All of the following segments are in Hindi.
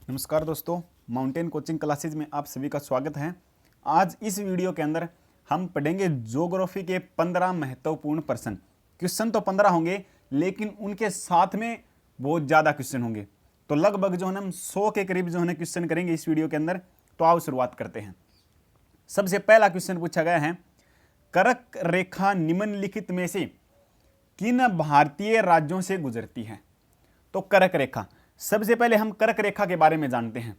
नमस्कार दोस्तों, माउंटेन कोचिंग क्लासेज में आप सभी का स्वागत है। आज इस वीडियो के अंदर हम पढ़ेंगे ज्योग्राफी के 15 महत्वपूर्ण प्रश्न। क्वेश्चन तो 15 होंगे, लेकिन उनके साथ में बहुत ज़्यादा क्वेश्चन होंगे। तो लगभग जो है हम 100 के करीब जो है क्वेश्चन करेंगे इस वीडियो के अंदर। तो आओ शुरुआत करते हैं। सबसे पहला क्वेश्चन पूछा गया है, कर्क रेखा निम्नलिखित में से किन भारतीय राज्यों से गुजरती है? तो कर्क रेखा, सबसे पहले हम कर्क रेखा के बारे में जानते हैं।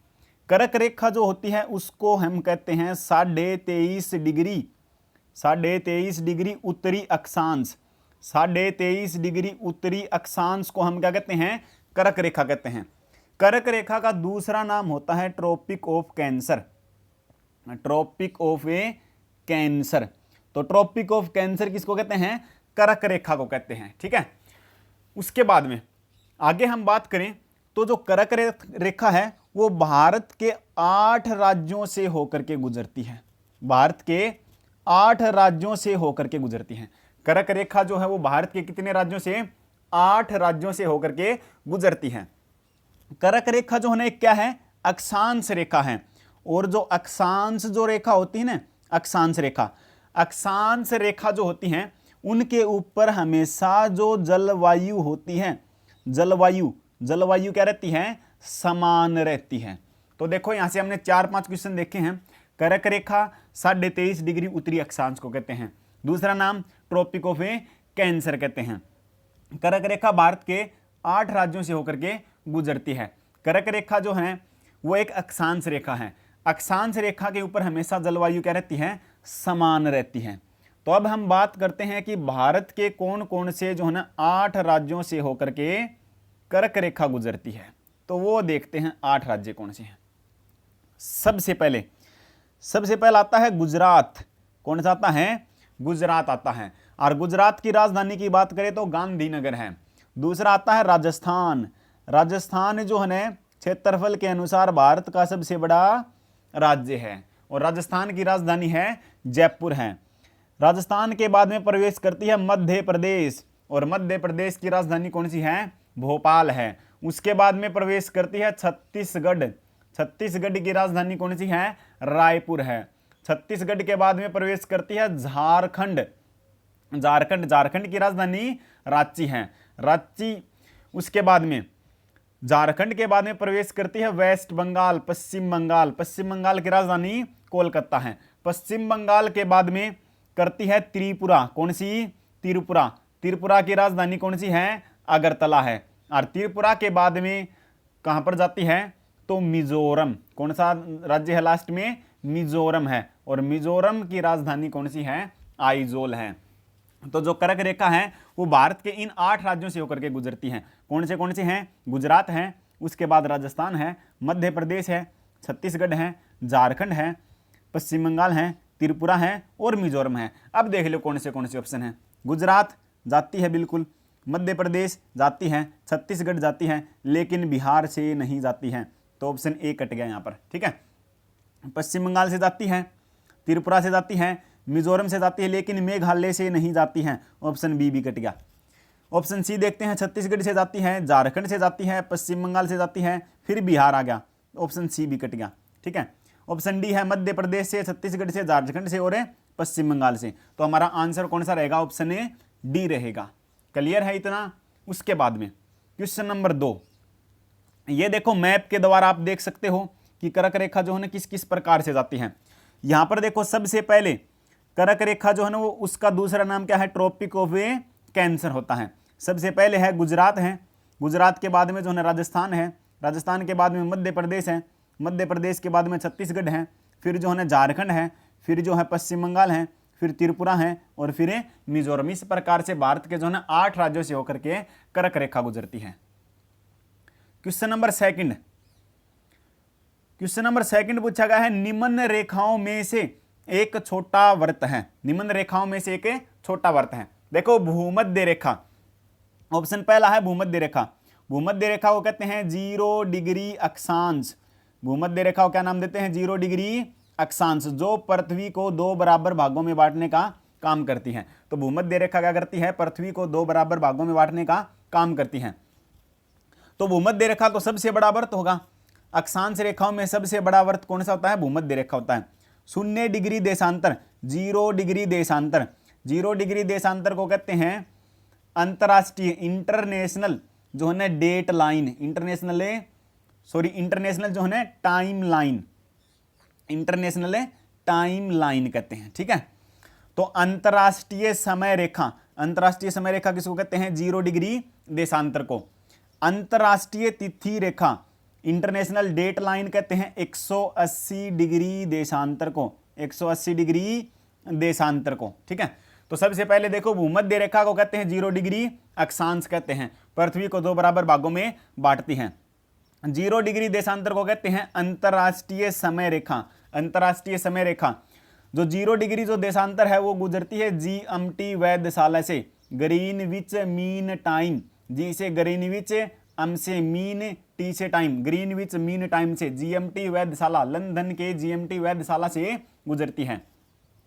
कर्क रेखा जो होती है उसको हम कहते हैं 23.5 डिग्री उत्तरी अक्षांश। 23.5 डिग्री उत्तरी अक्षांश को हम क्या कहते हैं? कर्क रेखा कहते हैं। कर्क रेखा का दूसरा नाम होता है tropic of cancer. Tropic of cancer, तो ट्रॉपिक ऑफ कैंसर किसको कहते हैं? कर्क रेखा को कहते हैं। ठीक है, उसके बाद में आगे हम बात करें तो जो कर्क रेखा है वो भारत के 8 राज्यों से होकर के गुजरती है। भारत के 8 राज्यों से होकर के गुजरती है। कर्क रेखा जो है वो भारत के कितने राज्यों से? 8 राज्यों से होकर के गुजरती है। कर्क रेखा जो है ना क्या है? अक्षांश रेखा है। और जो अक्षांश जो रेखा होती है ना, अक्षांश रेखा जो होती है उनके ऊपर हमेशा जो जलवायु होती है, जलवायु क्या रहती है? समान रहती है। तो देखो यहां से हमने 4-5 क्वेश्चन देखे हैं। कर्क रेखा 23.5 डिग्री उत्तरी अक्षांश को कहते हैं। दूसरा नाम ट्रॉपिक ऑफ कैंसर कहते हैं। कर्क रेखा भारत के 8 राज्यों से होकर के गुजरती है। कर्क रेखा जो है वो एक अक्षांश रेखा है। अक्षांश रेखा के ऊपर हमेशा जलवायु क्या रहती है? समान रहती है। तो अब हम बात करते हैं कि भारत के कौन कौन से जो है ना 8 राज्यों से होकर के कर्क रेखा गुजरती है। तो वो देखते हैं 8 राज्य कौन से हैं। सबसे पहला आता है गुजरात। कौन सा आता है? गुजरात आता है। और गुजरात की राजधानी की बात करें तो गांधीनगर है। दूसरा आता है राजस्थान। राजस्थान जो है क्षेत्रफल के अनुसार भारत का सबसे बड़ा राज्य है और राजस्थान की राजधानी है जयपुर है। राजस्थान के बाद में प्रवेश करती है मध्य प्रदेश, और मध्य प्रदेश की राजधानी कौन सी है? भोपाल है। उसके बाद में प्रवेश करती है छत्तीसगढ़। छत्तीसगढ़ की राजधानी कौन सी है? रायपुर है। छत्तीसगढ़ के बाद में प्रवेश करती है झारखंड। झारखंड की राजधानी रांची है। रांची, उसके बाद में झारखंड के बाद में प्रवेश करती है वेस्ट बंगाल, पश्चिम बंगाल की राजधानी कोलकाता है। पश्चिम बंगाल के बाद में करती है त्रिपुरा। कौन सी? त्रिपुरा की राजधानी कौन सी है? अगरतला है। और त्रिपुरा के बाद में कहां पर जाती है? तो मिजोरम। कौन सा राज्य है लास्ट में? मिजोरम है। और मिजोरम की राजधानी कौन सी है? आइजोल है। तो जो कर्क रेखा है वो भारत के इन 8 राज्यों से होकर के गुजरती है। कौन से हैं? गुजरात है, उसके बाद राजस्थान है, मध्य प्रदेश है, छत्तीसगढ़ है, झारखंड है, पश्चिम बंगाल है, त्रिपुरा है और मिजोरम है। अब देख लो कौन से ऑप्शन है। गुजरात जाती है बिल्कुल, मध्य प्रदेश जाती है, छत्तीसगढ़ जाती है, लेकिन बिहार से नहीं जाती है। तो ऑप्शन ए कट गया यहाँ पर। ठीक है, पश्चिम बंगाल से जाती है, त्रिपुरा से जाती है, मिजोरम से जाती है, लेकिन मेघालय से नहीं जाती है। ऑप्शन बी भी कट गया। ऑप्शन सी देखते हैं, छत्तीसगढ़ से जाती है, झारखंड से जाती है, पश्चिम बंगाल से जाती है, फिर बिहार आ गया। ऑप्शन सी भी कट गया। ठीक है, ऑप्शन डी है मध्य प्रदेश से, छत्तीसगढ़ से, झारखंड से और पश्चिम बंगाल से। तो हमारा आंसर कौन सा रहेगा? ऑप्शन ए डी रहेगा। क्लियर है इतना? उसके बाद में क्वेश्चन नंबर 2, ये देखो मैप के द्वारा आप देख सकते हो कि कर्क रेखा जो है ना किस किस प्रकार से जाती है। यहां पर देखो सबसे पहले कर्क रेखा जो है ना वो उसका दूसरा नाम क्या है? ट्रॉपिक ऑफ कैंसर होता है। सबसे पहले है गुजरात है, गुजरात के बाद में जो है राजस्थान है, राजस्थान के बाद में मध्य प्रदेश है, मध्य प्रदेश के बाद में छत्तीसगढ़ है, फिर जो है झारखंड है, फिर जो है पश्चिम बंगाल है, फिर त्रिपुरा है और फिर मिजोरम। इस प्रकार से भारत के जो है 8 राज्यों से होकर के कर्क रेखा गुजरती है। क्वेश्चन नंबर सेकंड पूछा गया है, निम्न रेखाओं में से एक छोटा वृत्त है। निम्न रेखाओं में से एक छोटा वृत्त है। देखो भूमध्य रेखा, ऑप्शन पहला है भूमध्य रेखा। भूमध्य रेखा को कहते हैं 0 डिग्री अक्षांश। भूमध्य रेखा को क्या नाम देते हैं? 0 डिग्री अक्षांश, जो पृथ्वी को 2 बराबर भागों में बांटने का काम करती है। तो भूमध्य रेखा क्या करती है? पृथ्वी को 2 बराबर भागों में बांटने का काम करती है। तो भूमध्य रेखा तो सबसे बड़ा वृत्त होगा। अक्षांश रेखाओं में सबसे बड़ा वृत्त कौन सा होता है? भूमध्य रेखा होता है। 0 डिग्री देशांतर, 0 डिग्री देशांतर, 0 डिग्री देशांतर को कहते हैं अंतरराष्ट्रीय इंटरनेशनल जो है ना डेट लाइन, इंटरनेशनल जो है ना time line, international time line कहते हैं। ठीक है, तो अंतरराष्ट्रीय समय रेखा, अंतरराष्ट्रीय समय रेखा किसको कहते हैं? 0 डिग्री देशांतर को। अंतरराष्ट्रीय तिथि रेखा, इंटरनेशनल डेट लाइन कहते हैं 180 डिग्री देशांतर को, 180 डिग्री देशांतर को। ठीक है, तो सबसे पहले देखो भूमध्य रेखा को कहते हैं 0 डिग्री अक्षांश कहते हैं, पृथ्वी को 2 बराबर भागों में बांटती हैं। 0 डिग्री देशांतर को कहते हैं अंतरराष्ट्रीय समय रेखा, अंतरराष्ट्रीय समय रेखा। जो 0 डिग्री जो देशांतर है वो गुजरती है जीएमटी वेधशाला से, ग्रीनविच मीन टाइम, जी से ग्रीनविच, एम से मीन, टी से टाइम, ग्रीनविच मीन टाइम से जीएमटी वेधशाला, लंदन के जीएमटी वेधशाला से गुजरती है।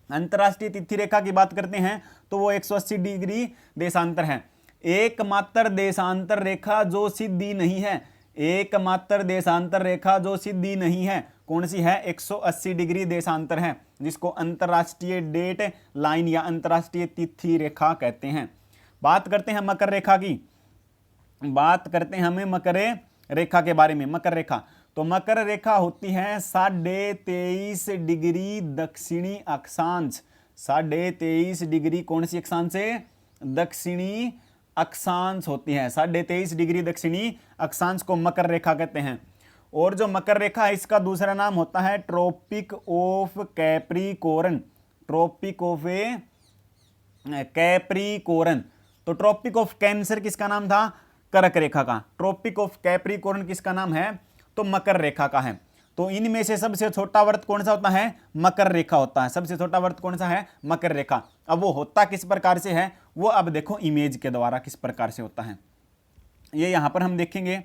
अंतरराष्ट्रीय तिथि रेखा की बात करते हैं तो वो 180 डिग्री देशांतर है। एकमात्र देशांतर रेखा जो सीधी नहीं है, एकमात्र देशांतर रेखा जो सीधी नहीं है कौन सी है? 180 डिग्री देशांतर है, जिसको अंतरराष्ट्रीय डेट लाइन या अंतरराष्ट्रीय तिथि रेखा कहते हैं। बात करते हैं मकर रेखा की, बात करते हैं हमें मकर रेखा के बारे में। मकर रेखा, तो मकर रेखा होती है 23.5 डिग्री दक्षिणी अक्षांश, 23.5 डिग्री कौन सी अक्षांश है? दक्षिणी अक्षांश होती है। 23.5 डिग्री दक्षिणी अक्षांश को मकर रेखा कहते हैं। और जो मकर रेखा है इसका दूसरा नाम होता है tropic of Capricorn, tropic of Capricorn. तो ट्रॉपिक ऑफ कैंसर किसका नाम था? कर्क रेखा का। ट्रॉपिक ऑफ कैप्रिकॉर्न किसका नाम है? तो मकर रेखा का है। तो इनमें से सबसे छोटा वर्त कौन सा होता है? मकर रेखा होता है। सबसे छोटा वर्त कौन सा है? मकर रेखा। अब वो होता किस प्रकार से है वो अब देखो इमेज के द्वारा किस प्रकार से होता है, ये यहां पर हम देखेंगे।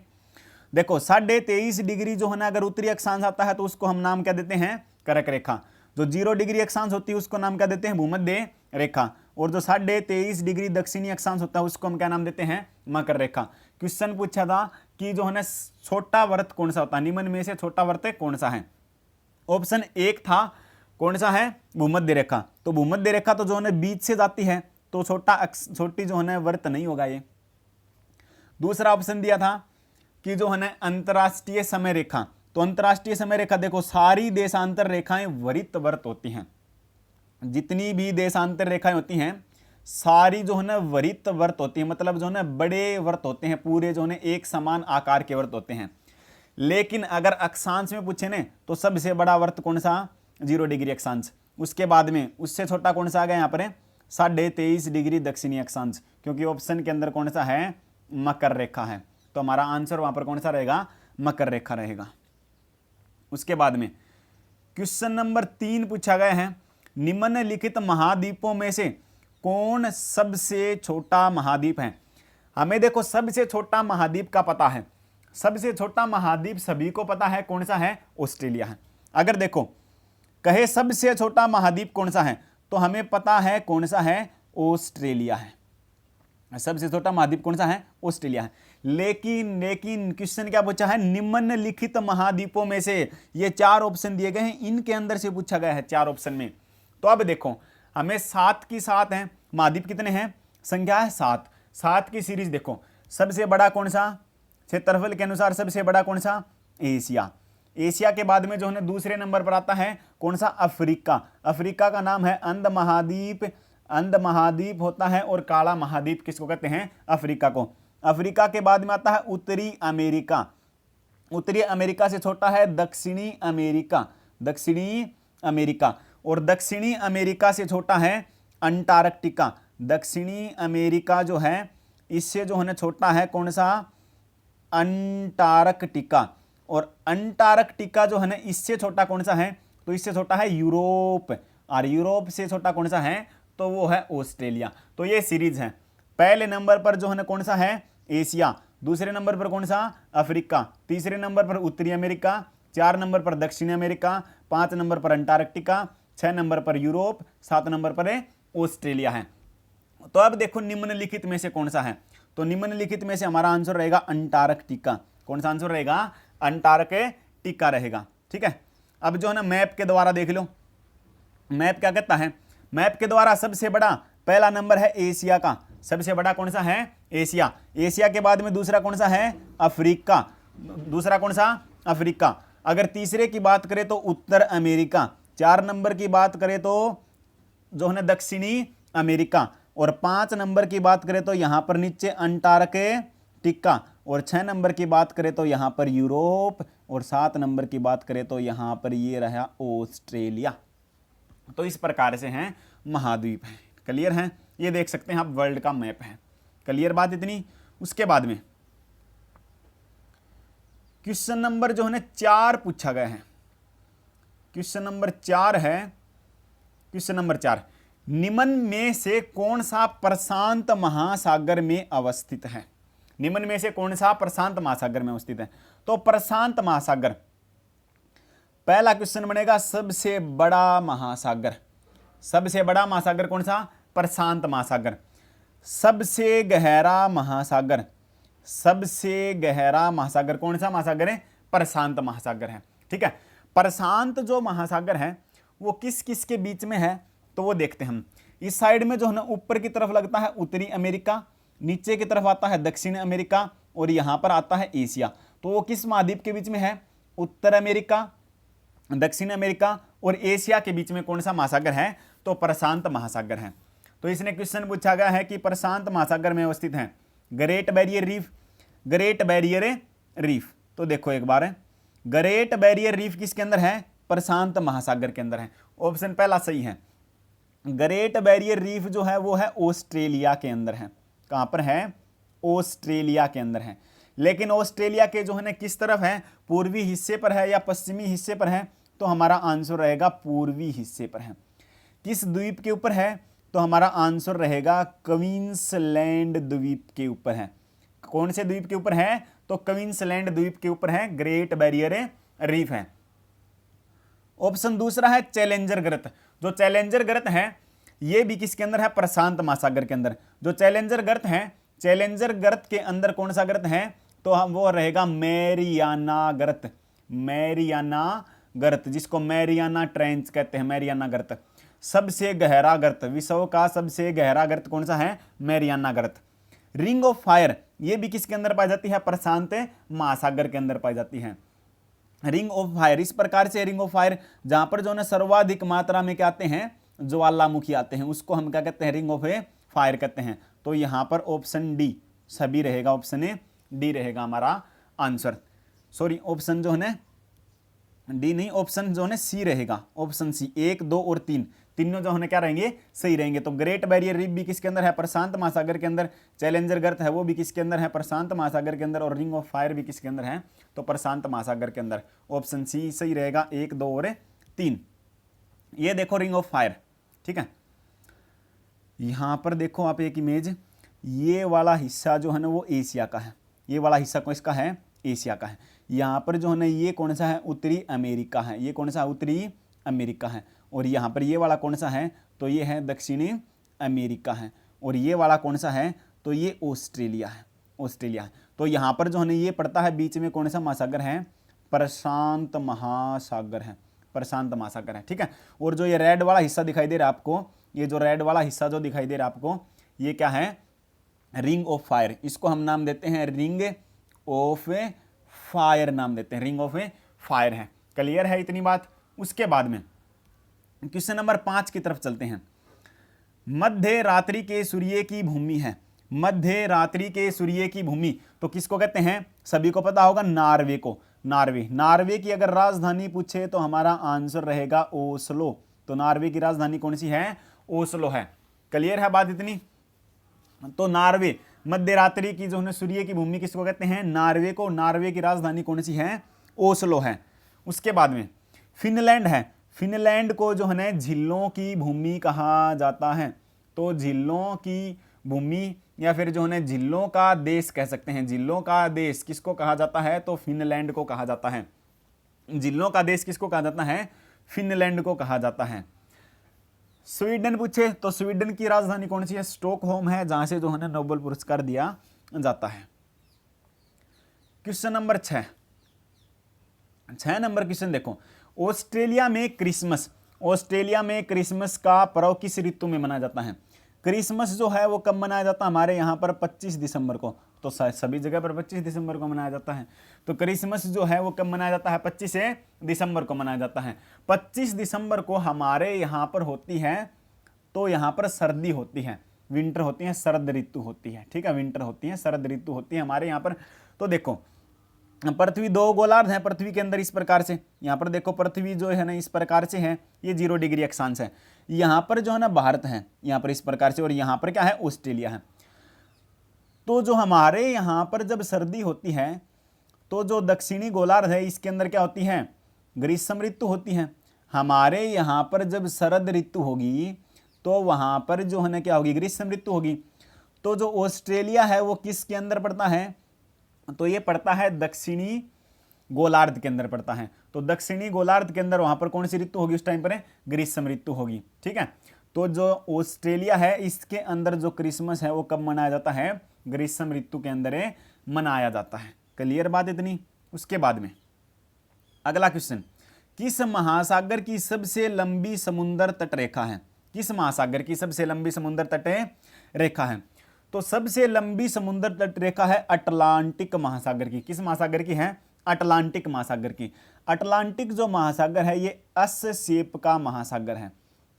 देखो 23.5 डिग्री जो है ना अगर उत्तरी अक्षांश आता है तो उसको हम नाम क्या देते हैं? कर्क रेखा। जो 0 डिग्री अक्षांश होती है उसको नाम क्या देते हैं? भूमध्य रेखा। और जो 23.5 डिग्री दक्षिणी अक्षांश होता है उसको हम क्या नाम देते हैं? मकर रेखा। क्वेश्चन पूछा था कि जो है ना छोटा वर्त कौन सा होता है, निम्न में से छोटा वर्त कौन सा है? ऑप्शन 1 था कौन सा है? भूमध्य रेखा। तो भूमध्य रेखा तो जो है ना बीच से जाती है तो छोटी जो है ना वर्त नहीं होगा ये। दूसरा ऑप्शन दिया था कि जो है ना अंतरराष्ट्रीय समय रेखा, तो अंतरराष्ट्रीय समय रेखा देखो सारी देशांतर रेखाएं वरित वर्त होती हैं, जितनी भी देशांतर रेखाएं होती हैं सारी जो है ना वरित वर्त होती है, मतलब जो है ना बड़े वर्त होते हैं, पूरे जो है ना एक समान आकार के वर्त होते हैं। लेकिन अगर अक्षांश में पूछे ना तो सबसे बड़ा वर्त कौन सा? 0 डिग्री अक्षांश। उसके बाद में उससे छोटा कौन सा आ गया यहाँ पर? 23.5 डिग्री दक्षिणी अक्षांश, क्योंकि ऑप्शन के अंदर कौन सा है? मकर रेखा है। तो हमारा आंसर वहां पर कौन सा रहेगा? मकर रेखा रहेगा। उसके बाद में क्वेश्चन नंबर 3 पूछा गया है, निम्नलिखित महाद्वीपों में से कौन सबसे छोटा महाद्वीप है? हमें देखो सबसे छोटा महाद्वीप का पता है, सबसे छोटा महाद्वीप सभी को पता है कौन सा है? ऑस्ट्रेलिया है। अगर देखो कहे सबसे छोटा महाद्वीप कौन सा है तो हमें पता है कौन सा है? ऑस्ट्रेलिया है। सबसे छोटा महाद्वीप कौन सा है? ऑस्ट्रेलिया है। लेकिन क्वेश्चन क्या पूछा है? निम्नलिखित महाद्वीपों में से, ये 4 ऑप्शन दिए गए हैं, इनके अंदर से पूछा गया है 4 ऑप्शन में। तो अब देखो हमें 7 की 7 है, महाद्वीप कितने हैं? संख्या है 7। 7 की सीरीज देखो, सबसे बड़ा कौन सा? क्षेत्रफल के अनुसार सबसे बड़ा कौन सा? एशिया। एशिया के बाद में जो है दूसरे नंबर पर आता है कौन सा? अफ्रीका। अफ्रीका का नाम है अंध महाद्वीप, अंध महाद्वीप होता है, और काला महाद्वीप किसको कहते हैं? अफ्रीका को। अफ्रीका के बाद में आता है उत्तरी अमेरिका। उत्तरी अमेरिका से छोटा है दक्षिणी अमेरिका, दक्षिणी अमेरिका। और दक्षिणी अमेरिका से छोटा है अंटार्कटिका। दक्षिणी अमेरिका जो है इससे जो है ना छोटा है कौन सा? अंटार्कटिका। और अंटार्कटिका जो है ना इससे छोटा कौन सा है? तो इससे छोटा है यूरोप। और यूरोप से छोटा कौन सा है? तो वो है ऑस्ट्रेलिया। तो ये सीरीज है। पहले नंबर पर जो है ना कौन सा है? एशिया। दूसरे नंबर पर कौन सा? अफ्रीका। तीसरे नंबर पर उत्तरी अमेरिका। 4 नंबर पर दक्षिणी अमेरिका। 5 नंबर पर अंटार्कटिका। 6 नंबर पर यूरोप। 7 नंबर पर ऑस्ट्रेलिया है। तो अब देखो निम्नलिखित में से कौन सा है? तो निम्नलिखित में से हमारा आंसर रहेगा अंटार्कटिका। कौन सा आंसर रहेगा? अंटार्कटिका टिका रहेगा। ठीक है, अब जो है ना मैप के द्वारा देख लो, मैप क्या कहता है, मैप के द्वारा सबसे बड़ा पहला नंबर है एशिया का, सबसे बड़ा कौन सा है, एशिया। एशिया के बाद में दूसरा कौन सा है, अफ्रीका, दूसरा कौन सा, अफ्रीका। अगर तीसरे की बात करें तो उत्तर अमेरिका, 4 नंबर की बात करें तो जो है ना दक्षिणी अमेरिका, और 5 नंबर की बात करें तो यहां पर नीचे अंटार्कटिका, और 6 नंबर की बात करें तो यहां पर यूरोप, और 7 नंबर की बात करें तो यहां पर ये रहा ऑस्ट्रेलिया। तो इस प्रकार से हैं महाद्वीप हैं। क्लियर है, ये देख सकते हैं आप वर्ल्ड का मैप है। क्लियर बात इतनी। उसके बाद में क्वेश्चन नंबर जो है ना 4 पूछा गया है, क्वेश्चन नंबर 4 है, क्वेश्चन नंबर 4, निम्न में से कौन सा प्रशांत महासागर में अवस्थित है, निम्न में से कौन सा प्रशांत महासागर में अवस्थित है। तो प्रशांत महासागर, पहला क्वेश्चन बनेगा सबसे बड़ा महासागर, सबसे बड़ा महासागर कौन सा, प्रशांत महासागर। सबसे गहरा महासागर, सबसे गहरा महासागर कौन सा महासागर है, प्रशांत महासागर है। ठीक है, प्रशांत जो महासागर है वो किस किस के बीच में है, तो वो देखते हैं हम। इस साइड में जो है ना ऊपर की तरफ लगता है उत्तरी अमेरिका, नीचे की तरफ आता है दक्षिण अमेरिका, और यहां पर आता है एशिया। तो वो किस महाद्वीप के बीच में है, उत्तर अमेरिका, दक्षिण अमेरिका और एशिया के बीच में कौन सा महासागर है, तो प्रशांत महासागर है। तो इसने क्वेश्चन पूछा गया है कि प्रशांत महासागर में अवस्थित है great barrier reef, great barrier reef. तो देखो एक बार, ग्रेट बैरियर रीफ किसके अंदर है, प्रशांत महासागर के अंदर है। ऑप्शन पहला सही है। ग्रेट बैरियर रीफ जो है वो है ऑस्ट्रेलिया के अंदर है। कहां पर है, ऑस्ट्रेलिया के अंदर है। लेकिन ऑस्ट्रेलिया के जो है ना किस तरफ है, पूर्वी हिस्से पर है या पश्चिमी हिस्से पर है, तो हमारा आंसर रहेगा पूर्वी हिस्से पर है। किस द्वीप के ऊपर है, तो हमारा आंसर रहेगा क्वींसलैंड द्वीप के ऊपर है। कौन से द्वीप के ऊपर है, तो क्वींसलैंड द्वीप के ऊपर है ग्रेट बैरियर रीफ है। ऑप्शन दूसरा है चैलेंजर गर्त। जो चैलेंजर गर्त है ये भी किसके अंदर है, प्रशांत महासागर के अंदर। जो चैलेंजर गर्त है, चैलेंजर गर्त के अंदर कौन सा गर्त है, तो हम वो रहेगा मैरियाना गर्त, मैरियाना गर्त, जिसको मैरियाना ट्रेंच कहते हैं, मैरियाना गर्त। सबसे गहरा गर्त, विश्व का सबसे गहरा गर्त कौन सा है, मैरियाना गर्त। रिंग ऑफ फायर ये भी किसके अंदर पाई जाती है, प्रशांत महासागर के अंदर पाई जाती है। रिंग ऑफ फायर, इस प्रकार से रिंग ऑफ फायर जहां पर जो है सर्वाधिक मात्रा में क्या आते हैं, ज्वालामुखी आते हैं, उसको हम क्या कहते हैं, रिंग ऑफ फायर कहते हैं। तो यहां पर ऑप्शन डी सभी रहेगा, ऑप्शन डी रहेगा हमारा आंसर। सॉरी, ऑप्शन जो है ना डी नहीं, ऑप्शन जो है सी रहेगा, ऑप्शन सी। 1, 2 और 3 तीनों जो है क्या रहेंगे, सही रहेंगे। तो ग्रेट बैरियर रीफ भी किसके अंदर है, प्रशांत महासागर के अंदर। चैलेंजर गर्त है वो भी किसके अंदर है, प्रशांत महासागर के अंदर। और रिंग ऑफ फायर भी किसके अंदर है, तो प्रशांत महासागर के अंदर। ऑप्शन सी सही रहेगा, 1, 2 और 3। ये देखो रिंग ऑफ फायर, ठीक है। यहां पर देखो आप एक इमेज, ये वाला हिस्सा जो है ना वो एशिया का है, ये वाला हिस्सा कौन इसका है, एशिया का है। यहाँ पर जो है ना ये कौन सा है, उत्तरी अमेरिका है, ये कौन सा उत्तरी अमेरिका है। और यहाँ पर ये वाला कौन सा है, तो ये है दक्षिणी अमेरिका है। और ये वाला कौन सा है, तो ये ऑस्ट्रेलिया है, ऑस्ट्रेलिया है। तो यहाँ पर जो है ना ये पड़ता है बीच में कौन सा महासागर है, प्रशांत महासागर है, प्रशांत महासागर है, ठीक है। और जो ये रेड वाला हिस्सा दिखाई दे रहा है आपको, ये जो रेड वाला हिस्सा जो दिखाई दे रहा है आपको, ये क्या है, रिंग ऑफ फायर। इसको हम नाम देते हैं रिंग ऑफ फायर, नाम देते हैं, रिंग ऑफ फायर है। क्लियर है इतनी बात। उसके बाद में क्वेश्चन नंबर 5 की तरफ चलते हैं। मध्य रात्रि के सूर्य की भूमि है, मध्य रात्रि के सूर्य की भूमि तो किसको कहते हैं, सभी को पता होगा, नार्वे को। नार्वे, नार्वे की अगर राजधानी पूछे तो हमारा आंसर रहेगा ओस्लो। तो नार्वे की राजधानी कौन सी है, ओस्लो है। क्लियर है बात इतनी। तो नार्वे, मध्य रात्रि की जो है सूर्य की भूमि किसको कहते हैं, नार्वे को। नार्वे की राजधानी कौन सी है, ओस्लो है। उसके बाद में फिनलैंड है, फिनलैंड को जो है झीलों की भूमि कहा जाता है। तो झीलों की भूमि या फिर जो है झीलों का देश कह सकते हैं, झीलों का देश किसको कहा जाता है, तो फिनलैंड को कहा जाता है। झीलों का देश किसको कहा जाता है, फिनलैंड को कहा जाता है। स्वीडन पूछे तो स्वीडन की राजधानी कौन सी है, स्टॉकहोम है, जहां से जो है नोबेल पुरस्कार दिया जाता है। क्वेश्चन नंबर 6, 6 नंबर क्वेश्चन देखो, ऑस्ट्रेलिया में क्रिसमस का पर्व किस ऋतु में मनाया जाता है? क्रिसमस जो है वो कब मनाया जाता है? हमारे यहाँ पर 25 दिसंबर को, तो सभी जगह पर 25 दिसंबर को मनाया जाता है। तो क्रिसमस जो है वो कब मनाया जाता है? 25 दिसंबर को मनाया जाता है। 25 दिसंबर को हमारे यहाँ पर होती है, तो यहाँ पर सर्दी होती है, विंटर होती है, शरद ऋतु होती है। ठीक है, विंटर होती है, शरद ऋतु होती है हमारे यहाँ पर। तो देखो पृथ्वी 2 गोलार्ध है पृथ्वी के अंदर इस प्रकार से, यहाँ पर देखो पृथ्वी जो है ना इस प्रकार से है, ये 0 डिग्री अक्षांश है। यहाँ पर जो है ना भारत है यहाँ पर इस प्रकार से, और यहाँ पर क्या है? ऑस्ट्रेलिया है। तो जो हमारे यहाँ पर जब सर्दी होती है तो जो दक्षिणी गोलार्ध है इसके अंदर क्या होती है? ग्रीष्म ऋतु होती है। हमारे यहाँ पर जब शरद ऋतु होगी तो वहाँ पर जो है ना क्या होगी? ग्रीष्म ऋतु होगी। तो जो ऑस्ट्रेलिया है वो किसके अंदर पड़ता है? तो ये पड़ता है दक्षिणी गोलार्ध के अंदर पड़ता है। तो दक्षिणी गोलार्ध के अंदर वहां पर कौन सी ऋतु होगी? उस टाइम पर ग्रीष्म ऋतु होगी। ठीक है, तो जो ऑस्ट्रेलिया है इसके अंदर जो क्रिसमस है वो कब मनाया जाता है? ग्रीष्म ऋतु के अंदर मनाया जाता है। क्लियर बात इतनी? उसके बाद में अगला क्वेश्चन, किस महासागर की सबसे लंबी समुद्र तट रेखा है? किस महासागर की सबसे लंबी समुद्र तट रेखा है? तो सबसे लंबी समुद्र तट रेखा है अटलांटिक महासागर की। किस महासागर की है? अटलांटिक महासागर की। अटलांटिक जो महासागर है ये एस शेप का महासागर है।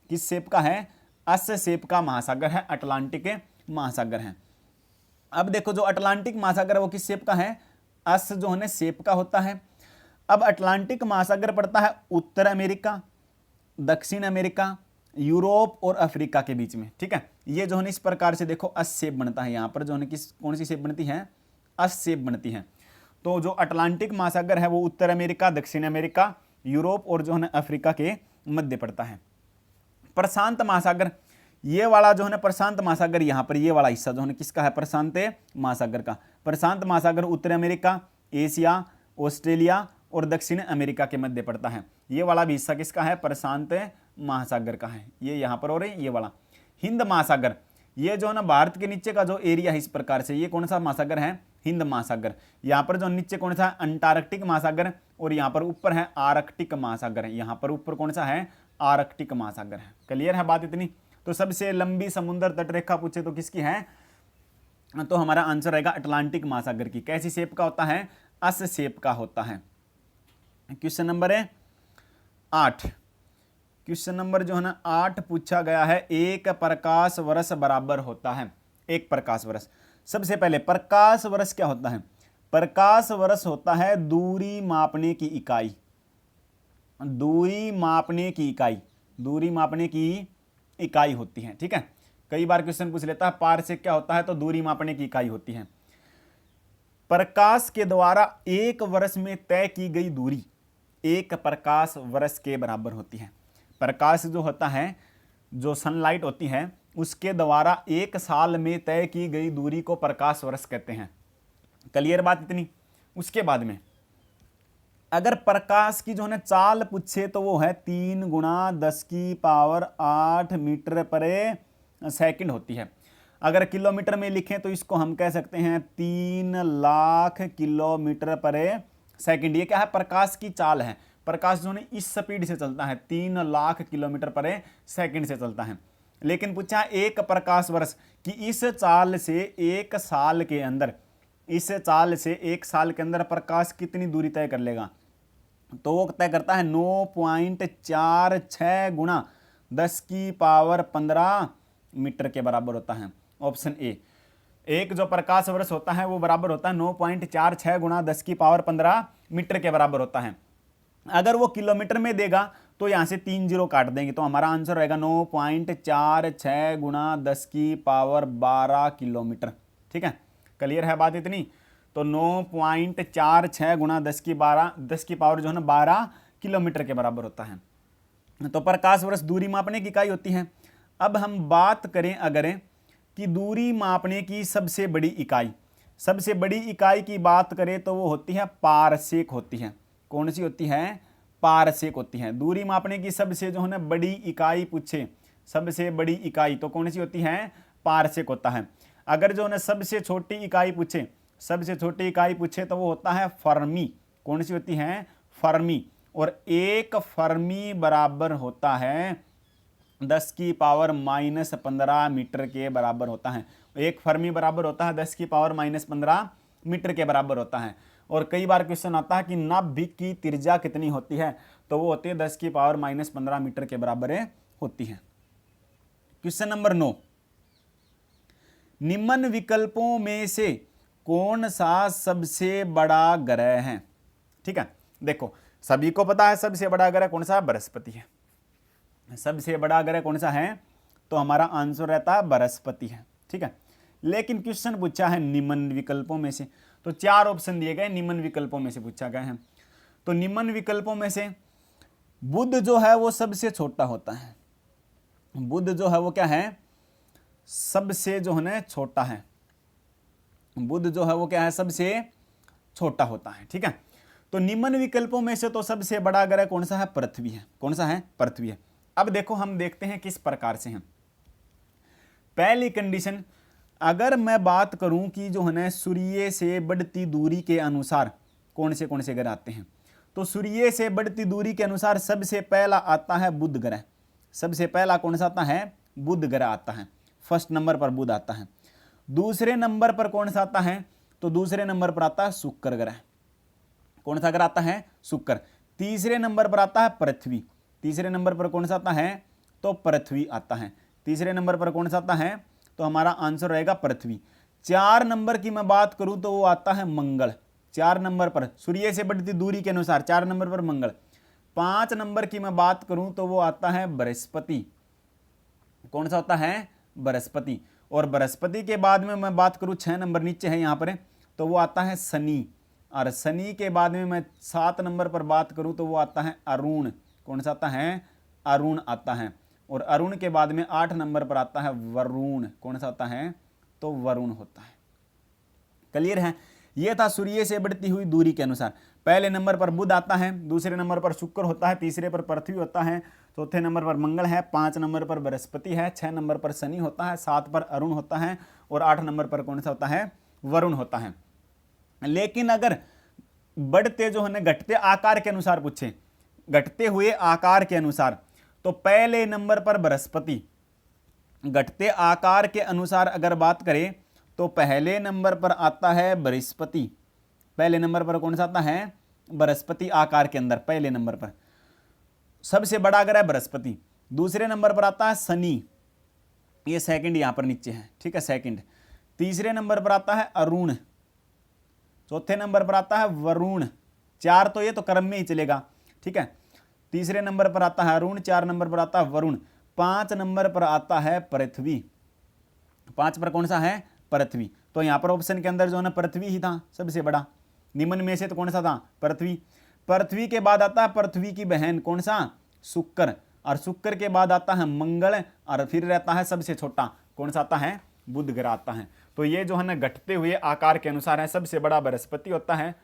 किस शेप का है? एस शेप का महासागर है, अटलांटिक महासागर है। अब देखो जो अटलांटिक महासागर है वो किस शेप का है? एस जो है शेप का होता है। अब अटलांटिक महासागर पड़ता है उत्तर अमेरिका, दक्षिण अमेरिका, यूरोप और अफ्रीका के बीच में। ठीक है, ये जो है इस प्रकार से देखो एस शेप बनता है। यहाँ पर जो है कौन सी शेप बनती है? एस शेप बनती है। तो जो अटलांटिक महासागर है वो उत्तर अमेरिका, दक्षिण अमेरिका, यूरोप और जो है अफ्रीका के मध्य पड़ता है। प्रशांत महासागर, ये वाला जो है प्रशांत महासागर, यहाँ पर ये वाला हिस्सा जो है किसका है? प्रशांत महासागर का। प्रशांत महासागर उत्तर अमेरिका, एशिया, ऑस्ट्रेलिया और दक्षिण अमेरिका के मध्य पड़ता है। ये वाला भी हिस्सा किसका है? प्रशांत महासागर का है। ये यहाँ पर और ये वाला हिंद महासागर, ये जो है ना भारत के नीचे का जो एरिया है इस प्रकार से, ये कौन सा महासागर है? हिंद महासागर। यहाँ पर जो नीचे कौन सा? अंटार्कटिक महासागर, और यहाँ पर ऊपर है आर्कटिक महासागर है। यहाँ पर ऊपर कौन सा है? आर्कटिक महासागर है। क्लियर है बात इतनी? तो सबसे लंबी समुद्र तट रेखा पूछे तो किसकी है? तो हमारा आंसर रहेगा अटलांटिक महासागर की। कैसी शेप का होता है? एस शेप का होता है। क्वेश्चन नंबर है 8। क्वेश्चन नंबर जो है ना 8 पूछा गया है, एक प्रकाश वर्ष बराबर होता है। एक प्रकाश वर्ष, सबसे पहले प्रकाश वर्ष क्या होता है? प्रकाश वर्ष होता है दूरी मापने की इकाई। दूरी मापने की इकाई, दूरी मापने की इकाई होती है। ठीक है, कई बार क्वेश्चन पूछ लेता है पारसेक क्या होता है? तो दूरी मापने की इकाई होती है। प्रकाश के द्वारा एक वर्ष में तय की गई दूरी एक प्रकाश वर्ष के बराबर होती है। प्रकाश जो होता है, जो सनलाइट होती है, उसके द्वारा एक साल में तय की गई दूरी को प्रकाश वर्ष कहते हैं। क्लियर बात इतनी? उसके बाद में अगर प्रकाश की जो है चाल पूछे तो वो है 3 × 10⁸ मीटर पर सेकंड होती है। अगर किलोमीटर में लिखें तो इसको हम कह सकते हैं 3 लाख किलोमीटर पर सेकंड। ये क्या है? प्रकाश की चाल है। प्रकाश जो है इस स्पीड से चलता है, 3 लाख किलोमीटर पर सेकंड से चलता है। लेकिन पूछा एक प्रकाश वर्ष कि इस चाल से एक साल के अंदर, इस चाल से एक साल के अंदर प्रकाश कितनी दूरी तय कर लेगा? तो वो तय करता है 9.46 × 10⁻15 मीटर के बराबर होता है। Option A. एक जो प्रकाश वर्ष होता है वो बराबर होता है 9.46 × 10⁻15 मीटर के बराबर होता है। अगर वो किलोमीटर में देगा तो यहाँ से 3 जीरो काट देंगे, तो हमारा आंसर रहेगा 9.46 × 10⁻12 किलोमीटर। ठीक है, क्लियर है बात इतनी? तो 9.46 × 10⁻12 जो है ना 12 किलोमीटर के बराबर होता है। तो प्रकाश वर्ष दूरी मापने की इकाई होती है। अब हम बात करें अगर कि दूरी मापने की सबसे बड़ी इकाई, सबसे बड़ी इकाई की बात करें तो वो होती है पारसेक होती है। कौन सी होती है? पारसेक होती है। दूरी मापने की सबसे जो है ना बड़ी इकाई पूछे, सबसे बड़ी इकाई तो कौन सी होती है? पारसेक होता है। अगर जो है ना सबसे छोटी इकाई पूछे, सबसे छोटी इकाई पूछे तो वो होता है फर्मी। कौन सी होती है? फर्मी, और 1 फर्मी बराबर होता है 10 की पावर -15 मीटर के बराबर होता है। 1 फर्मी बराबर होता है 10 की पावर -15 मीटर के बराबर होता है। और कई बार क्वेश्चन आता है कि नाभिक की त्रिज्या कितनी होती है, तो वो होती है 10 की पावर -15 मीटर के बराबर होती है। क्वेश्चन नंबर 9, निम्न विकल्पों में से कौन सा सबसे बड़ा ग्रह है? ठीक है, देखो सभी को पता है सबसे बड़ा ग्रह कौन सा? बृहस्पति है। सबसे बड़ा ग्रह कौन सा है? तो हमारा आंसर रहता है बृहस्पति है। ठीक है, लेकिन क्वेश्चन पूछा है निम्न विकल्पों में से, तो 4 ऑप्शन दिए गए, निम्न विकल्पों में से पूछा गया है। तो निम्न विकल्पों में से बुध जो है वो सबसे छोटा होता है। बुध जो है वो क्या है? सबसे जो है ना छोटा है। बुध जो है वो क्या है? सबसे छोटा होता है। ठीक है, तो निम्न विकल्पों में से तो सबसे बड़ा ग्रह कौन सा है? पृथ्वी है। कौन सा है? पृथ्वी है। अब देखो हम देखते हैं किस प्रकार से हैं। पहली कंडीशन, अगर मैं बात करूं कि जो है ना सूर्य से बढ़ती दूरी के अनुसार कौन से ग्रह आते हैं, तो सूर्य से बढ़ती दूरी के अनुसार सबसे पहला आता है बुध ग्रह। सबसे पहला कौन सा आता है? बुध ग्रह आता है। फर्स्ट नंबर पर बुध आता है। दूसरे नंबर पर कौन सा आता है? तो दूसरे नंबर पर आता है शुक्र ग्रह। कौन सा ग्रह आता है? शुक्र। तीसरे नंबर पर आता है पृथ्वी। तीसरे नंबर पर कौन सा आता है? तो पृथ्वी आता है। तीसरे नंबर पर कौन सा आता है? तो हमारा आंसर रहेगा पृथ्वी। 4 नंबर की मैं बात करूं तो वो आता है मंगल। 4 नंबर पर सूर्य से बढ़ती दूरी के अनुसार 4 नंबर पर मंगल। 5 नंबर की मैं बात करूं तो वो आता है बृहस्पति। कौन सा होता है? बृहस्पति। और बृहस्पति के बाद में मैं बात करूं 6 नंबर नीचे है यहां पर, तो वो आता है शनि। और शनि के बाद में मैं 7 नंबर पर बात करूं तो वो आता है अरुण। कौन सा आता है? अरुण आता है। और अरुण के बाद में 8 नंबर पर आता है वरुण। कौन सा आता है? तो वरुण होता है। क्लियर है? यह था सूर्य से बढ़ती हुई दूरी के अनुसार। पहले नंबर पर बुध आता है, दूसरे नंबर पर शुक्र होता है, तीसरे पर पृथ्वी होता है, चौथे नंबर पर मंगल है, 5 नंबर पर बृहस्पति है, 6 नंबर पर शनि होता है, 7 पर अरुण होता है और 8 नंबर पर कौन सा होता है? वरुण होता है। लेकिन अगर बढ़ते जो है घटते आकार के अनुसार पूछे, घटते हुए आकार के अनुसार, तो पहले नंबर पर बृहस्पति। घटते आकार के अनुसार अगर बात करें तो पहले नंबर पर आता है बृहस्पति। पहले नंबर पर कौन सा आता है? बृहस्पति आकार के अंदर पहले नंबर पर सबसे बड़ा ग्रह बृहस्पति। दूसरे नंबर पर आता है शनि, ये सेकंड यहां पर नीचे है। ठीक है, सेकंड। तीसरे नंबर पर आता है अरुण। चौथे नंबर पर आता है वरुण। 4 तो ये तो क्रम में ही चलेगा। ठीक है, तीसरे नंबर पर आता है अरुण, 4 नंबर पर आता है वरुण, 5 नंबर पर आता है पृथ्वी। 5 पर कौन सा है? पृथ्वी। तो यहां पर ऑप्शन के अंदर जो है ना पृथ्वी ही था सबसे बड़ा। निम्न में से तो कौन सा था? पृथ्वी। पृथ्वी के बाद आता है पृथ्वी की बहन, कौन सा? शुक्र। और शुक्र के बाद आता है मंगल, और फिर रहता है सबसे छोटा, कौन सा आता है? बुध ग्रह आता है। तो ये जो है ना घटते हुए आकार के अनुसार है। सबसे बड़ा बृहस्पति होता है,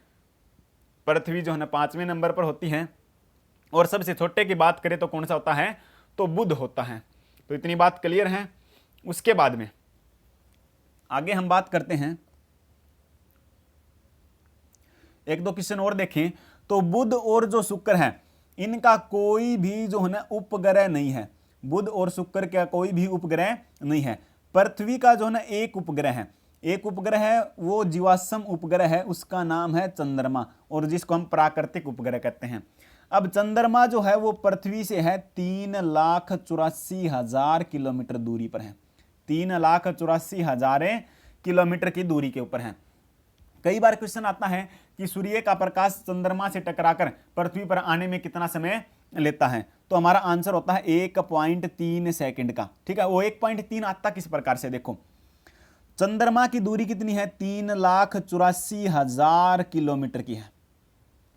पृथ्वी जो है ना 5वें नंबर पर होती है, और सबसे छोटे की बात करें तो कौन सा होता है? तो बुध होता है। तो इतनी बात क्लियर है। उसके बाद में आगे हम बात करते हैं, एक दो क्वेश्चन और देखें। तो बुध और जो शुक्र है इनका कोई भी जो है ना उपग्रह नहीं है। बुध और शुक्र का कोई भी उपग्रह नहीं है। पृथ्वी का जो है ना एक उपग्रह है, एक उपग्रह है, वो जीवाश्म उपग्रह है, उसका नाम है चंद्रमा, और जिसको हम प्राकृतिक उपग्रह कहते हैं। अब चंद्रमा जो है वो पृथ्वी से है 3,84,000 किलोमीटर दूरी पर है। 3,84,000 किलोमीटर की दूरी के ऊपर है। कई बार क्वेश्चन आता है कि सूर्य का प्रकाश चंद्रमा से टकराकर पृथ्वी पर आने में कितना समय लेता है, तो हमारा आंसर होता है 1.3 सेकंड का। ठीक है, वो 1.3 आता किस प्रकार से? देखो, चंद्रमा की दूरी कितनी है? 3,84,000 किलोमीटर की है।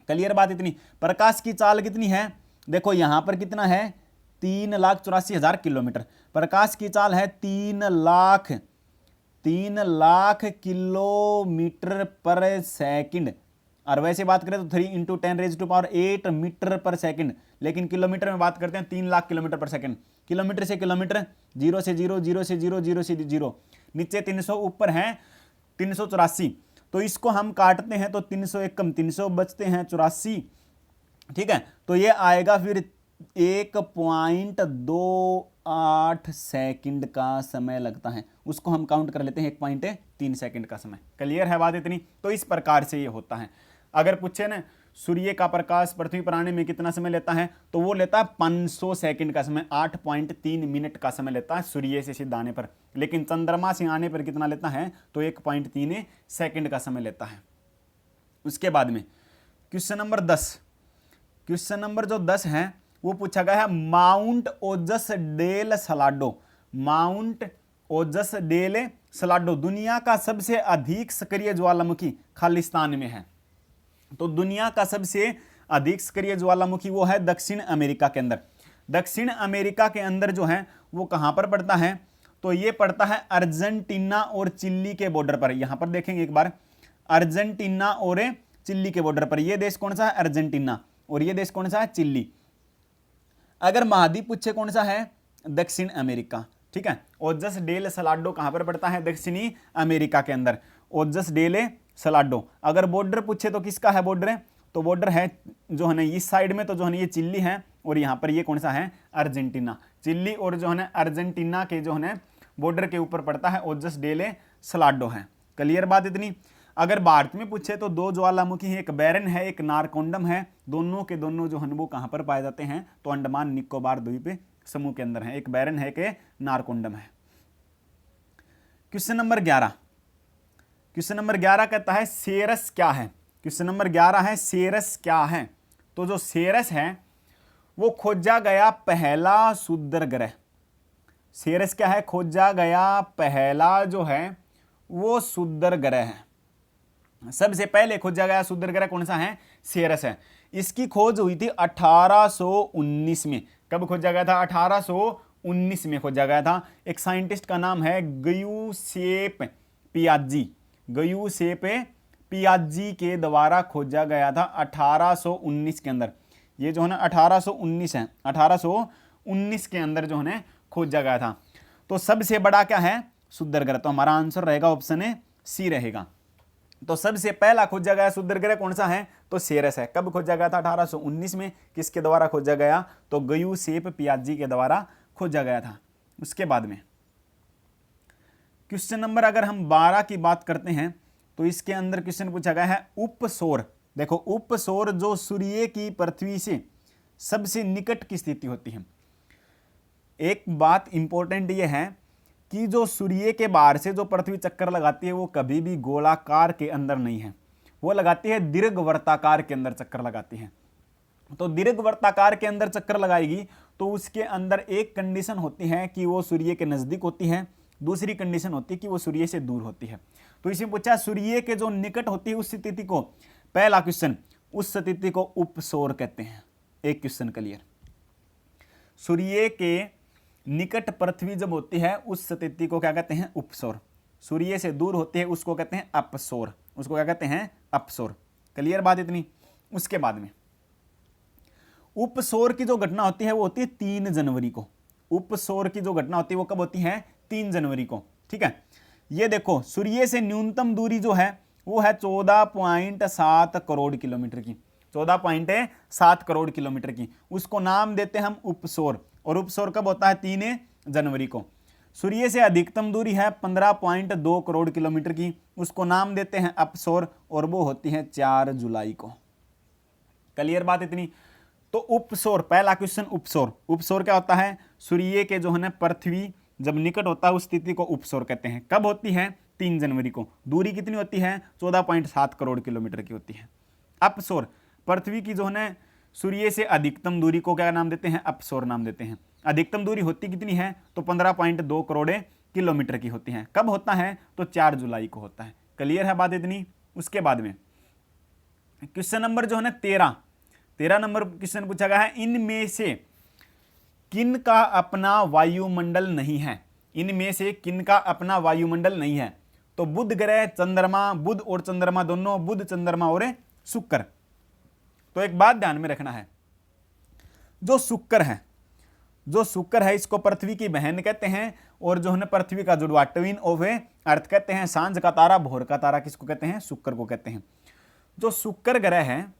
क्लियर बात? इतनी। प्रकाश की चाल कितनी है? देखो यहां पर कितना है? 3,84,000 किलोमीटर। प्रकाश की चाल है 3 लाख किलोमीटर पर सेकंड। और वैसे बात करें तो 3 × 10⁸ मीटर पर सेकंड, लेकिन किलोमीटर में बात करते हैं 3 लाख किलोमीटर पर सेकंड। किलोमीटर से किलोमीटर, 0 से 0, 0 से 0, 0 से 0, नीचे 300, ऊपर है 384। तो इसको हम काटते हैं तो 300 एक कम 300 बचते हैं 84, ठीक है, तो ये आएगा फिर 1.28 सेकंड का समय लगता है, उसको हम काउंट कर लेते हैं 1.3 सेकंड का समय। क्लियर है बात इतनी? तो इस प्रकार से ये होता है। अगर पूछे ना सूर्य का प्रकाश पृथ्वी पर आने में कितना समय लेता है, तो वो लेता है 500 सेकंड का समय, 8.3 मिनट का समय लेता है सूर्य से सीधा आने पर। लेकिन चंद्रमा से आने पर कितना लेता है, तो 1.3 सेकंड का समय लेता है। उसके बाद में क्वेश्चन नंबर 10, क्वेश्चन नंबर जो 10 है वो पूछा गया है माउंट ओजस डेल सलाडो। माउंट ओजस डेल सलाडो दुनिया का सबसे अधिक सक्रिय ज्वालामुखी खालिस्तान में है। तो दुनिया का सबसे अधिक सक्रिय ज्वालामुखी वो है दक्षिण अमेरिका के अंदर। दक्षिण अमेरिका के अंदर जो है वो कहां पर पड़ता है, तो ये पड़ता है अर्जेंटीना और चिली के बॉर्डर पर। यहां पर देखेंगे एक बार, अर्जेंटीना और चिली के बॉर्डर पर। ये देश कौन सा है, अर्जेंटीना, और ये देश कौन सा है, चिली। अगर महाद्वीप पूछे कौन सा है, दक्षिण अमेरिका। ठीक है, ओजस डेल सलाडो कहां पर पड़ता है, दक्षिणी अमेरिका के अंदर, ओजस डेल सलाडो। अगर बॉर्डर पूछे तो किसका है बॉर्डर, तो बॉर्डर है जो है ना इस साइड में, तो जो है ना ये चिली है, और यहां पर ये कौन सा है, अर्जेंटीना। चिली और जो है ना अर्जेंटीना के जो है ना बॉर्डर के ऊपर पड़ता है ओजस डेल सलाडो है। क्लियर बात इतनी? अगर भारत में पूछे तो दो ज्वालामुखी है, एक बैरन है, एक नारकोंडम है। दोनों के दोनों जो है वो कहां पर पाए जाते हैं, तो अंडमान निकोबार द्वीप समूह के अंदर है। एक बैरन है, एक नारकोंडम है। क्वेश्चन नंबर 11, क्वेश्चन नंबर 11 कहता है सेरस क्या है। क्वेश्चन नंबर 11 है सेरस क्या है। तो जो सेरस है वो खोजा गया पहला सुंदर ग्रह। सेरस क्या है, खोजा गया पहला जो है वो सुंदर ग्रह है। सबसे पहले खोजा गया सुंदर ग्रह कौन सा है, सेरस है। इसकी खोज हुई थी 1819 में। कब खोजा गया था, 1819 में खोजा गया था। एक साइंटिस्ट का नाम है गयूसेप पियाजी। गयूसेप पियाजी के द्वारा खोजा गया था 1819 के अंदर। ये जो है ना 1819 है, 1819 के अंदर जो है खोजा गया था। तो सबसे बड़ा क्या है, सुंदर ग्रह। तो हमारा आंसर रहेगा ऑप्शन ए सी रहेगा। तो सबसे पहला खोजा गया सुंदर ग्रह कौन सा है, तो सेरस है। कब खोजा गया था, 1819 में। किसके द्वारा खोजा गया, तो गयूसेप पियाजी के द्वारा खोजा गया था। उसके बाद में क्वेश्चन नंबर अगर हम 12 की बात करते हैं, तो इसके अंदर क्वेश्चन पूछा गया है उपसौर। देखो उपसौर जो सूर्य की पृथ्वी से सबसे निकट की स्थिति होती है। एक बात इंपॉर्टेंट ये है कि जो सूर्य के बाहर से जो पृथ्वी चक्कर लगाती है वो कभी भी गोलाकार के अंदर नहीं है, वो लगाती है दीर्घवृत्ताकार के अंदर चक्कर लगाती है। तो दीर्घवृत्ताकार के अंदर चक्कर लगाएगी तो उसके अंदर एक कंडीशन होती है कि वो सूर्य के नजदीक होती है, दूसरी कंडीशन होती है कि वो सूर्य से दूर होती है। तो इसमें पूछा सूर्य के जो निकट होती है उस स्थिति को, पहला क्वेश्चन, उस स्थिति को उपसौर कहते हैं। एक क्वेश्चन क्लियर। सूर्य के निकट पृथ्वी जब होती है उस स्थिति को क्या कहते हैं, उपसौर। सूर्य से दूर होती है उसको कहते हैं अपसौर। उसको क्या कहते हैं, अपसौर। क्लियर बात इतनी? उसके बाद में उपसौर की जो घटना होती है वो होती है 3 जनवरी को। उपसौर की जो घटना होती है वो कब होती है, 3 जनवरी को। ठीक है, ये देखो सूर्य से न्यूनतम दूरी जो है वो है 14.7 करोड़ किलोमीटर की। 14.7 करोड़ किलोमीटर की, उसको नाम देते हैं हम उपसौर। और उपसौर कब होता है, 3 जनवरी को। सूर्य से अधिकतम दूरी है 15.2 करोड़ किलोमीटर की, उसको नाम देते हैं अपसौर, और वो होती है 4 जुलाई को। क्लियर बात इतनी? तो उपसौर, पहला क्वेश्चन उपसौर। उपसौर क्या होता है, सूर्य के जो है ना पृथ्वी जब निकट होता है उस स्थिति को उपसौर कहते हैं। कब होती है, 3 जनवरी को। दूरी कितनी होती है, 14.7 करोड़ किलोमीटर की होती है। अपसौर, पृथ्वी की जो है ना सूर्य से अधिकतम दूरी को क्या नाम देते हैं, अपसौर नाम देते हैं। अधिकतम दूरी होती कितनी है, तो 15.2 करोड़ किलोमीटर की होती है। कब होता है, तो 4 जुलाई को होता है। क्लियर है बात इतनी? उसके बाद में क्वेश्चन नंबर जो है ना 13 नंबर क्वेश्चन पूछा गया है इनमें से किन का अपना वायुमंडल नहीं है। इनमें से किन का अपना वायुमंडल नहीं है, तो बुध ग्रह, चंद्रमा, बुध और चंद्रमा दोनों, बुध, चंद्रमा और शुक्र। तो एक बात ध्यान में रखना है, जो शुक्र है इसको पृथ्वी की बहन कहते हैं, और जो है पृथ्वी का जुड़वा, ट्विन ऑफ अर्थ कहते हैं। सांझ का तारा, भोर का तारा किसको कहते हैं, शुक्र को कहते हैं। जो शुक्र ग्रह है,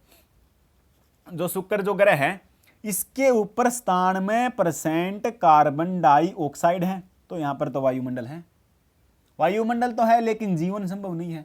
जो शुक्र जो ग्रह है इसके ऊपर 97% कार्बन डाइऑक्साइड है। तो यहां पर तो वायुमंडल है, वायुमंडल तो है लेकिन जीवन संभव नहीं है।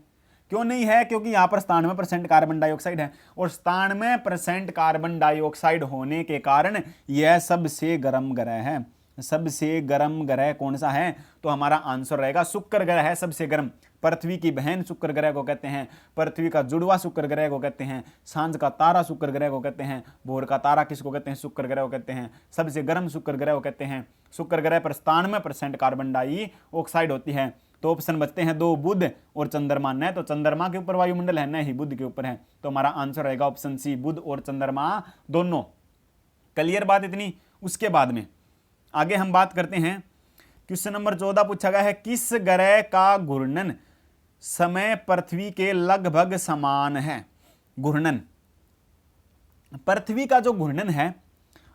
क्यों नहीं है? क्योंकि यहां पर 97% कार्बन डाइऑक्साइड है और 97% कार्बन डाइऑक्साइड होने के कारण यह सबसे गर्म ग्रह है। सबसे गर्म ग्रह कौन सा है? तो हमारा आंसर रहेगा शुक्र ग्रह है सबसे गर्म। पृथ्वी की बहन शुक्र ग्रह को कहते हैं, पृथ्वी का जुड़वा शुक्र ग्रह को कहते हैं, सांझ का तारा शुक्र ग्रह को कहते हैं, भोर का तारा किसको कहते हैं? शुक्र ग्रह को कहते हैं। सबसे गर्म शुक्र ग्रह को कहते हैं। शुक्र ग्रह पर 97% कार्बन डाइऑक्साइड होती है। तो ऑप्शन बचते हैं दो, बुध और चंद्रमा। न तो चंद्रमा के ऊपर वायुमंडल है, न ही बुध के ऊपर है। तो हमारा आंसर रहेगा ऑप्शन सी, बुध और चंद्रमा दोनों। क्लियर बात इतनी? उसके बाद में आगे हम बात करते हैं। क्वेश्चन नंबर 14 पूछा गया है, किस ग्रह का घूर्णन समय पृथ्वी के लगभग समान है? घूर्णन, पृथ्वी का जो घूर्णन है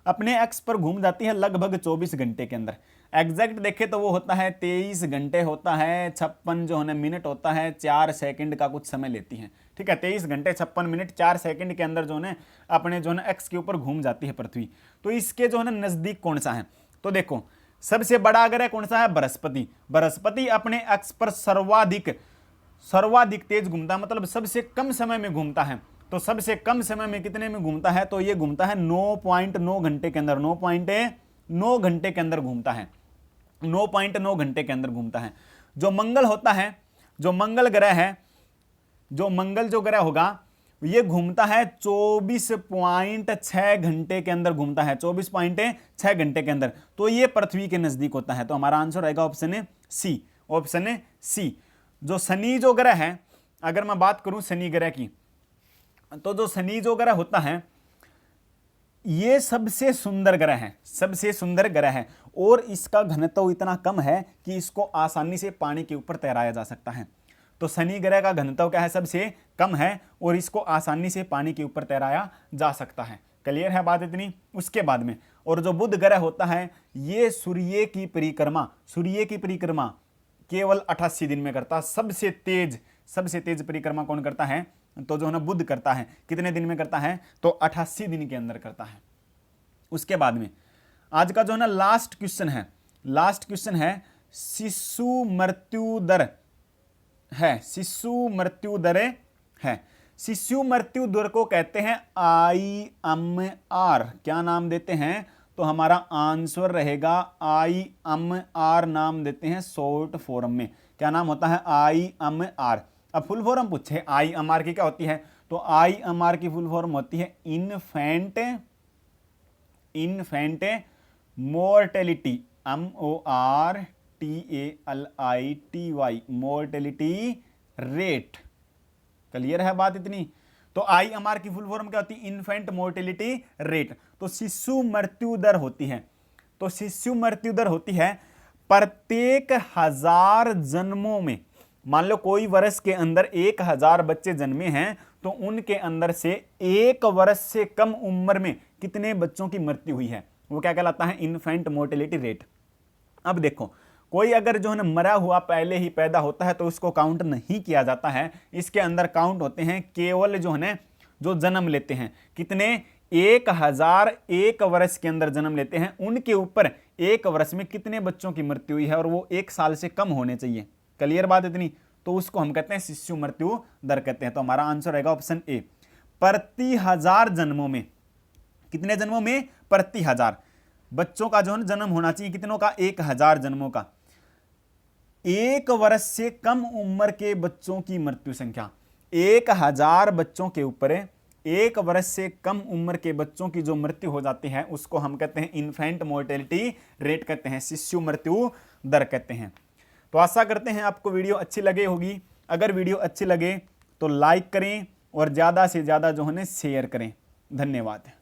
अपने एक्स पर घूम जाती है लगभग 24 घंटे के अंदर। एग्जैक्ट देखे तो वो होता है 23 घंटे होता है, 56 जो है मिनट होता है, 4 सेकंड का कुछ समय लेती है। ठीक है, 23 घंटे 56 मिनट 4 सेकंड के अंदर जो है अपने जो है एक्स के ऊपर घूम जाती है पृथ्वी। तो इसके जो है नजदीक कौन सा है? तो देखो सबसे बड़ा ग्रह कौन सा है? बृहस्पति। बृहस्पति अपने एक्स पर सर्वाधिक तेज घूमता है, मतलब सबसे कम समय में घूमता है। तो सबसे कम समय में कितने में घूमता है? तो ये घूमता है 9.9 घंटे के अंदर। 9.9 घंटे के अंदर घूमता है। 9.9 घंटे के अंदर घूमता है। जो मंगल होता है, जो मंगल ग्रह है, जो मंगल जो ग्रह होगा ये घूमता है 24.6 घंटे के अंदर घूमता है। 24.6 घंटे के अंदर। तो ये पृथ्वी के नजदीक होता है। तो हमारा आंसर रहेगा option A C. Option A सी। जो शनि जो ग्रह है, अगर मैं बात करूं शनि ग्रह की, तो जो शनि जो ग्रह होता है ये सबसे सुंदर ग्रह है। सबसे सुंदर ग्रह है और इसका घनत्व इतना कम है कि इसको आसानी से पानी के ऊपर तैराया जा सकता है। तो शनि ग्रह का घनत्व क्या है? सबसे कम है और इसको आसानी से पानी के ऊपर तैराया जा सकता है। क्लियर है बात इतनी? उसके बाद में और जो बुध ग्रह होता है ये सूर्य की परिक्रमा केवल 88 दिन में करता। सबसे तेज परिक्रमा कौन करता है? तो जो है ना बुध करता है। कितने दिन में करता है? तो 88 दिन के अंदर करता है। उसके बाद में आज का जो है ना लास्ट क्वेश्चन है शिशु मृत्यु दर है। शिशु मृत्यु दर है। शिशु मृत्यु दर को कहते हैं IMR। क्या नाम देते हैं? तो हमारा आंसर रहेगा IMR नाम देते हैं शॉर्ट फॉर्म में। क्या नाम होता है? IMR। अब फुल फॉर्म पूछे IMR की क्या होती है? तो IMR की फुल फॉर्म होती है infant mortality, MORTALITY, mortality rate. Clear है बात इतनी? तो IMR की फुल फॉर्म क्या होती है? Infant mortality rate. तो शिशु मृत्यु दर होती है। तो शिशु मृत्यु दर होती है प्रत्येक 1000 जन्मों में। मान लो कोई वर्ष के अंदर 1000 बच्चे जन्मे हैं तो उनके अंदर से 1 वर्ष से कम उम्र में कितने बच्चों की मृत्यु हुई है, वो क्या कहलाता है? Infant mortality rate. अब देखो कोई अगर जो है ना मरा हुआ पहले ही पैदा होता है तो उसको काउंट नहीं किया जाता है। इसके अंदर काउंट होते हैं केवल जो है ना जो जन्म लेते हैं। कितने? 1000 1 वर्ष के अंदर जन्म लेते हैं, उनके ऊपर 1 वर्ष में कितने बच्चों की मृत्यु हुई है और वो 1 साल से कम होने चाहिए। क्लियर बात इतनी? तो उसको हम कहते हैं शिशु मृत्यु दर कहते हैं। तो हमारा आंसर रहेगा ऑप्शन ए। प्रति 1000 जन्मों में, कितने जन्मों में? प्रति 1000 बच्चों का जो है जन्म होना चाहिए। कितनों का? 1000 जन्मों का। 1 वर्ष से कम उम्र के बच्चों की मृत्यु संख्या, 1000 बच्चों के ऊपर 1 वर्ष से कम उम्र के बच्चों की जो मृत्यु हो जाती है उसको हम कहते हैं इन्फेंट मोर्टेलिटी रेट कहते हैं, शिशु मृत्यु दर कहते हैं। तो आशा करते हैं आपको वीडियो अच्छी लगे होगी। अगर वीडियो अच्छी लगे तो लाइक करें और ज़्यादा से ज़्यादा जो है शेयर करें। धन्यवाद।